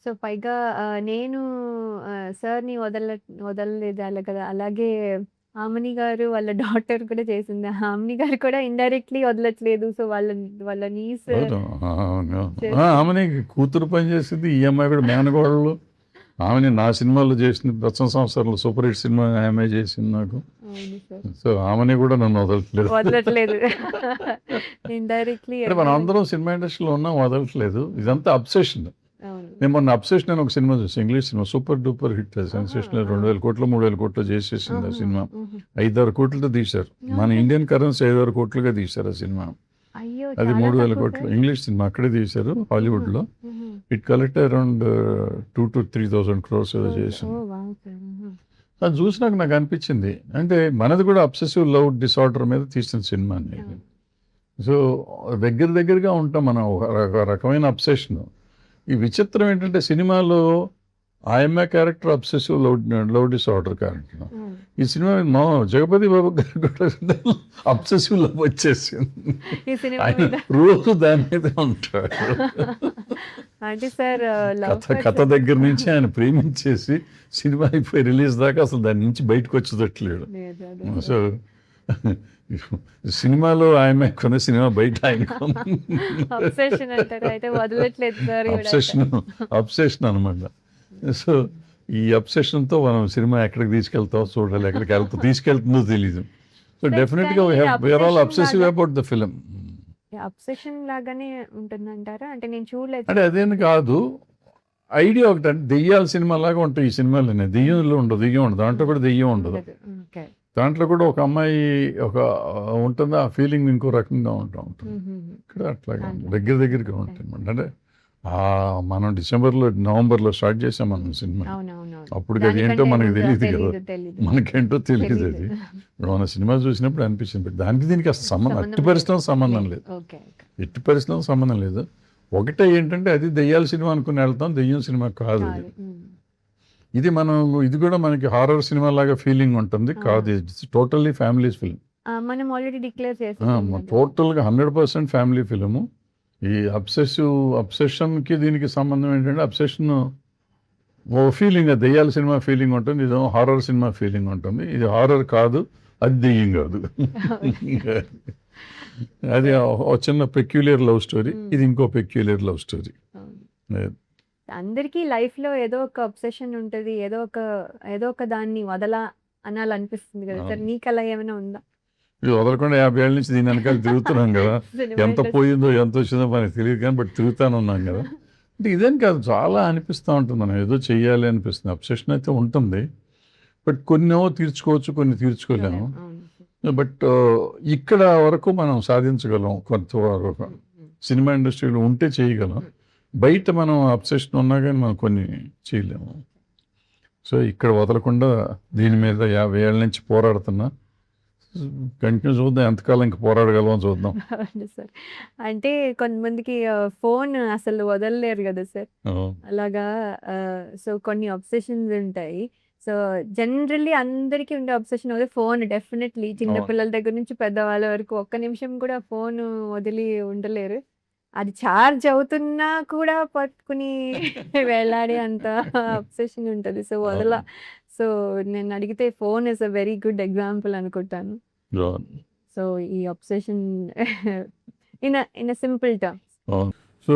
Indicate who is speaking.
Speaker 1: So, పైగా నేను సార్‌ని వదలలేదు అలాగే హామిని గారు వాళ్ళ డాటర్ కూడా చేసింది. హామిని గారు కూడా ఇండైరెక్ట్‌లీ వదలట్లేదు. సో, వాళ్ళ నీస్
Speaker 2: అవును. అవును.
Speaker 1: చేస్తుంది.
Speaker 2: ఆమెని కూతురు పని చేసింది. ఈ అమ్మాయి కూడా మేనకోడలు. ఆమెని నా సినిమాలో చేసింది. 'ప్రస్తుతం సంవత్సరంలో' సూపర్ హిట్ సినిమా ఆమె చేసింది నాకు.
Speaker 1: అవును సార్.
Speaker 2: సో, ఆమెని కూడా నన్ను వదలట్లేదు.
Speaker 1: వదలట్లేదు. ఇండైరెక్ట్‌లీ
Speaker 2: అంటే మనం అందరం సినిమా ఇండస్ట్రీలో ఉన్నాం, వదలట్లేదు. ఇదంతా అబ్సెషన్.
Speaker 1: అవును.
Speaker 2: నేను మొన్న 'అబ్సెషన్' అని ఒక సినిమా చూసాను. English cinema super duper hit. Sensational. 2,000 కోట్లు 3,000 కోట్లు చేసేసింది ఆ సినిమా. 5-6 కోట్లతో తీశారు. మన ఇండియన్ కరెన్సీ 5-6 కోట్లుగా తీశారు ఆ సినిమా.
Speaker 1: అయ్యో!
Speaker 2: అది
Speaker 1: చాలా
Speaker 2: 3,000
Speaker 1: తక్కువ
Speaker 2: కోట్లు.
Speaker 1: సార్.
Speaker 2: ఇంగ్లీష్ సినిమా అక్కడే తీశారు హాలీవుడ్లో. ఇట్ కలెక్ట్ అరౌండ్ 2,000-3,000 క్రోర్స్ ఏదో చేసింది.
Speaker 1: ఓహ్! Wow sir.
Speaker 2: అది చూసినాక నాకు అనిపించింది, అంటే మనది కూడా అబ్సెసివ్ లవ్ డిసార్డర్ మీద తీసిన సినిమా అండి ఇది. సో దగ్గరగా ఉంటాం మనం, ఒక రకమైన అబ్సెషన్. ఈ విచిత్రం ఏంటంటే సినిమాలో ఆయమ్మ character obsessive love disorder character. ఈ సినిమా మా జగపతి బాబు గారు కూడా అబ్సెసివ్ లవ్ వచ్చేసింది.
Speaker 1: ఈ సినిమా
Speaker 2: ఆయన
Speaker 1: మీద
Speaker 2: రోజు దాని మీద ఉంటాడు.
Speaker 1: అంటే సార్ లవ్
Speaker 2: కథ దగ్గర నుంచి ఆయన ప్రేమించేసి సినిమా అయిపోయి రిలీజ్ దాకా అసలు దాని నుంచి బయటకు వచ్చేటట్లేడు. సో సినిమాలో ఆయన కొన్న సినిమా బయట ఆయన
Speaker 1: అబ్సెషన్ అంటారు. అయితే వదలట్లేదు సార్.
Speaker 2: అబ్సెషన్ అనమాట. సో ఈ అబ్సెషన్తో మనం సినిమా ఎక్కడికి తీసుకెళ్తామో చూడాలి, ఎక్కడికి తీసుకెళ్తుందో తెలీదు. So definitely we are all obsessive about the film.
Speaker 1: Obsession లాగానే ఉంటుందంటారా? అంటే నేను చూడలేదు.
Speaker 2: అంటే అదేని కాదు, ఐడియా ఒకటి. అంటే దెయ్యాల సినిమా లాగా ఉంటాయి ఈ సినిమాలోనే. దెయ్యంలో ఉండదు, దెయ్యం ఉండదు, దాంట్లో కూడా దెయ్యం ఉండదు. దాంట్లో కూడా ఒక అమ్మాయి ఒక ఉంటుంది, ఆ ఫీలింగ్ ఇంకో రకంగా ఉంటుంది. ఇక్కడ అట్లాగా దగ్గరగా ఉంటుంది. అంటే మనం నవంబర్లో స్టార్ట్ చేసాం మనం సినిమా. అప్పుడు అది ఏంటో మనకు తెలియదు కదా, మనకేంటో తెలియదు. అది మన సినిమా చూసినప్పుడు అనిపించింది. దానికి దీనికి అసలు ఎట్టి పరిస్థితుల్లో సంబంధం లేదు. ఒకటే ఏంటంటే అది దెయ్యాల సినిమా అనుకుని వెళ్తాం, దెయ్యం సినిమా కాదు అది. ఇది కూడా మనకి హారర్ సినిమా లాగా ఫీలింగ్ ఉంటుంది కాదు. It's totally family film.
Speaker 1: మనం ఆల్రెడీ డిక్లేర్ చేసాం.
Speaker 2: టోటల్గా 100% ఫ్యామిలీ ఫిల్ము. ఈ అబ్సెషన్కి దీనికి సంబంధం ఏంటంటే, అబ్సెషన్ ఓ ఫీలింగ్, దెయ్యాల సినిమా ఫీలింగ్ ఉంటుంది, ఇదేమో హారర్ సినిమా ఫీలింగ్ ఉంటుంది. ఇది హారర్ కాదు, అది దెయ్యం కాదు. అది ఒక చిన్న పెక్యులర్ లవ్ స్టోరీ, ఇది ఇంకో పెక్యులర్ లవ్ స్టోరీ.
Speaker 1: అందరికీ లైఫ్లో ఏదో ఒక అబ్సెషన్ ఉంటుంది, ఏదో ఒక దాన్ని అనాలనిపిస్తుంది కదా సార్. నీకు అలా ఏమైనా ఉందా?
Speaker 2: ఇది వదలకుండా 50 ఏళ్ళ నుంచి దీని వెనకాల తిరుగుతున్నాం కదా. ఎంత పోయిందో ఎంత వచ్చిందో మనకి తెలియదు కానీ బట్ తిరుగుతాను ఉన్నాం కదా. అంటే ఇదేం కాదు, చాలా అనిపిస్తూ ఉంటుంది, మనం ఏదో చెయ్యాలి అనిపిస్తుంది. అబ్సెషన్ అయితే ఉంటుంది, బట్ కొన్ని తీర్చుకోవచ్చు, కొన్ని తీర్చుకోలేము. బట్ ఇక్కడ వరకు మనం సాధించగలం కొంతవరకు. సినిమా ఇండస్ట్రీలో ఉంటే చేయగలం, బయట మనం అబ్సెషన్ ఉన్నా కానీ మనం కొన్ని చేయలేము. సో ఇక్కడ వదలకుండా దీని మీద 50 ఏళ్ళ నుంచి పోరాడుతున్నా. కంటిన్యూ చూద్దాం, ఎంతకాలం ఇంకా పోరాడగలమో చూద్దాం.
Speaker 1: సార్ అంటే కొంతమందికి ఫోన్ అసలు వదలలేరు కదా సార్, అలాగా. సో కొన్ని అబ్సెషన్స్ ఉంటాయి. సో జనరల్లీ అందరికీ ఉండే అబ్సెషన్ అదే ఫోన్. డెఫినెట్లీ చిన్నపిల్లల దగ్గర నుంచి పెద్దవాళ్ళ వరకు ఒక్క నిమిషం కూడా ఫోన్ వదిలి ఉండలేరు. అది ఛార్జ్ అవుతున్నా కూడా పట్టుకుని వెళ్ళాడే అంత అబ్సెషన్ ఉంటుంది. సో సో నేను అడిగితే phone is a very good example అనుకుంటాను. సో ఈ obsession in a simple terms.